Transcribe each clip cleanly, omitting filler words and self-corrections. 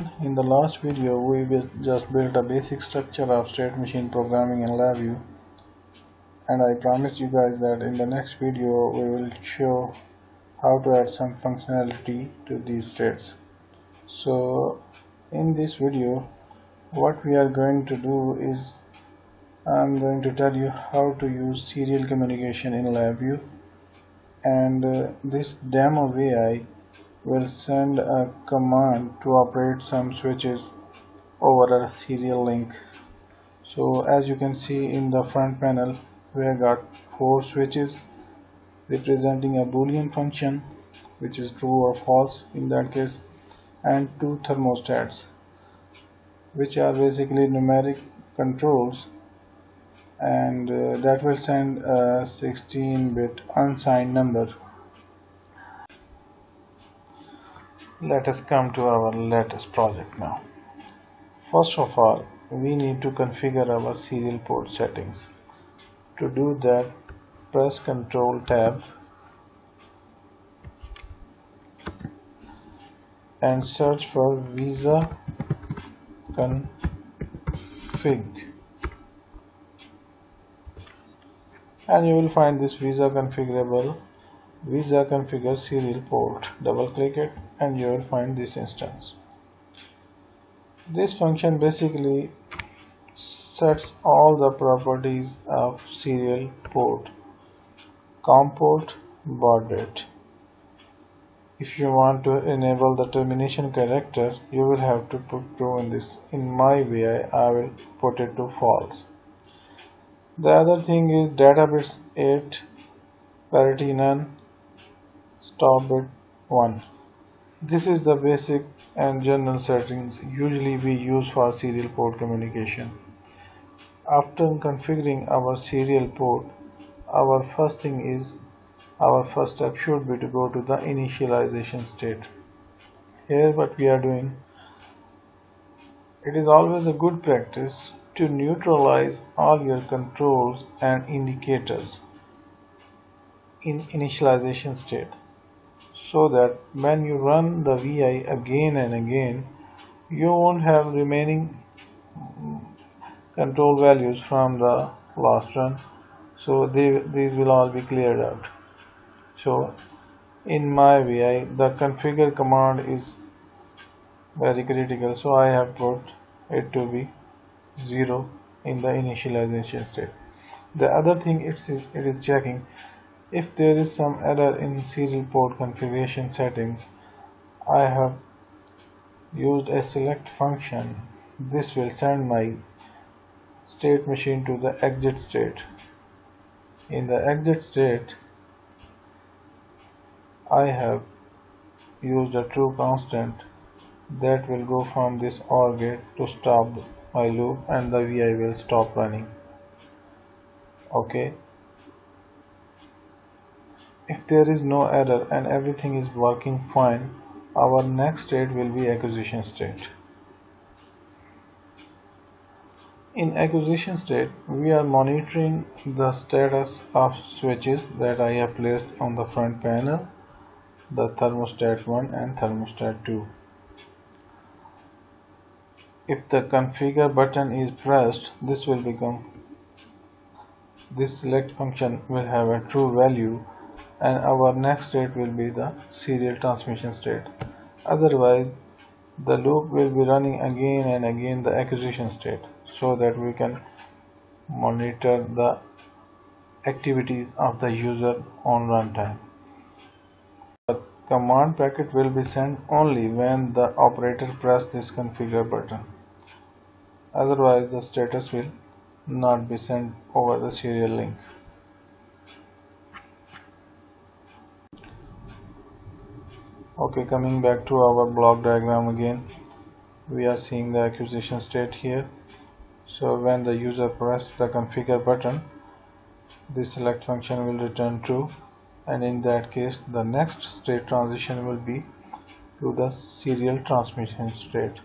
In the last video, we just built a basic structure of state machine programming in Labview, and I promised you guys that in the next video we will show how to add some functionality to these states. So in this video, what we are going to do is I'm going to tell you how to use serial communication in Labview, and this demo VI will send a command to operate some switches over a serial link. So as you can see in the front panel, we have got 4 switches representing a boolean function, which is true or false in that case, and 2 thermostats, which are basically numeric controls, and that will send a 16-bit unsigned number. Let us come to our latest project now. First of all, we need to configure our serial port settings. To do that, press Ctrl Tab and search for Visa Config, and you will find this Visa Configure serial port. Double click it and you will find this instance. This function basically sets all the properties of serial port: COM port, baud date. If you want to enable the termination character, you will have to put true in this. In my VI, I will put it to false. The other thing is data bits 8, parity none, stop bit 1. This is the basic and general settings usually we use for serial port communication. After configuring our serial port, our first step should be to go to the initialization state. Here what we are doing, it is always a good practice to neutralize all your controls and indicators in initialization state, so that when you run the VI again and again, you won't have remaining control values from the last run, so these will all be cleared out. So in my VI, the configure command is very critical, so I have put it to be 0 in the initialization state. The other thing it is checking if there is some error in serial port configuration settings. I have used a select function. This will send my state machine to the exit state. In the exit state, I have used a true constant that will go from this OR gate to stop my loop, and the VI will stop running. Okay. If there is no error and everything is working fine, our next state will be acquisition state. In acquisition state, we are monitoring the status of switches that I have placed on the front panel, the thermostat 1 and thermostat 2. If the configure button is pressed, this select function will have a true value, and our next state will be the serial transmission state. Otherwise, the loop will be running again and again the acquisition state, so that we can monitor the activities of the user on runtime. The command packet will be sent only when the operator presses this configure button. Otherwise, the status will not be sent over the serial link. Okay, coming back to our block diagram again, we are seeing the acquisition state here. So when the user presses the configure button, the select function will return true, and in that case the next state transition will be to the serial transmission state.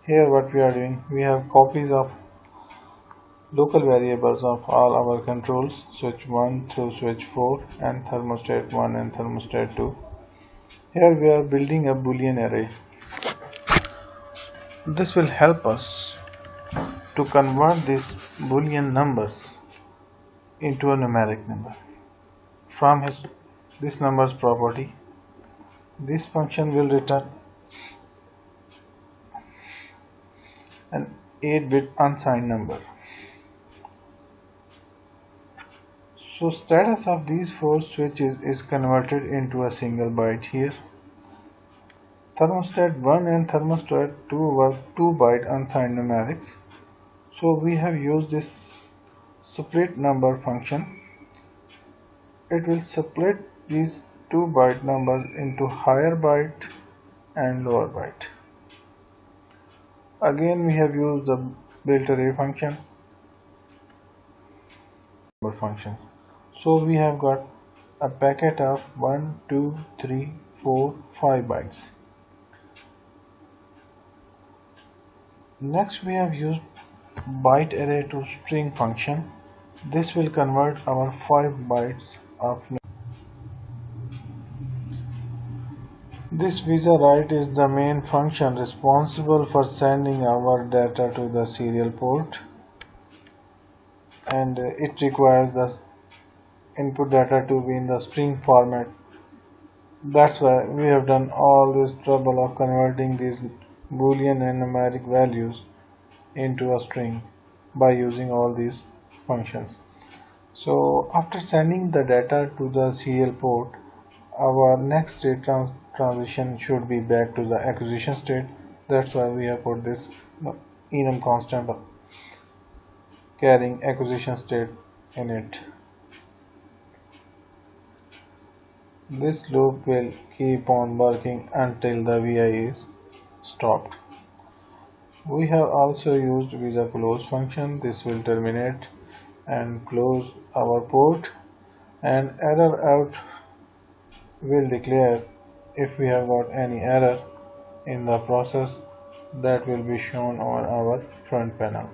Here what we are doing, we have copies of local variables of all our controls, switch 1 through switch 4 and thermostat 1 and thermostat 2. Here we are building a Boolean array. This will help us to convert these Boolean numbers into a numeric number. From this number's property, this function will return an 8-bit unsigned number. So status of these 4 switches is converted into a single byte here. Thermostat 1 and thermostat 2 were 2-byte unsigned numerics. So we have used this split number function. It will split these 2-byte numbers into higher byte and lower byte. Again we have used the built array function. So we have got a packet of 1, 2, 3, 4, 5 bytes. Next we have used byte array to string function. This will convert our 5 bytes of. This visa write is the main function responsible for sending our data to the serial port, and it requires the input data to be in the string format. That's why we have done all this trouble of converting these Boolean and numeric values into a string by using all these functions. So after sending the data to the serial port, our next state transition should be back to the acquisition state. That's why we have put this enum constant carrying acquisition state in it. This loop will keep on working until the VI is stopped. We have also used visa close function. This will terminate and close our port, and error out will declare if we have got any error in the process that will be shown on our front panel.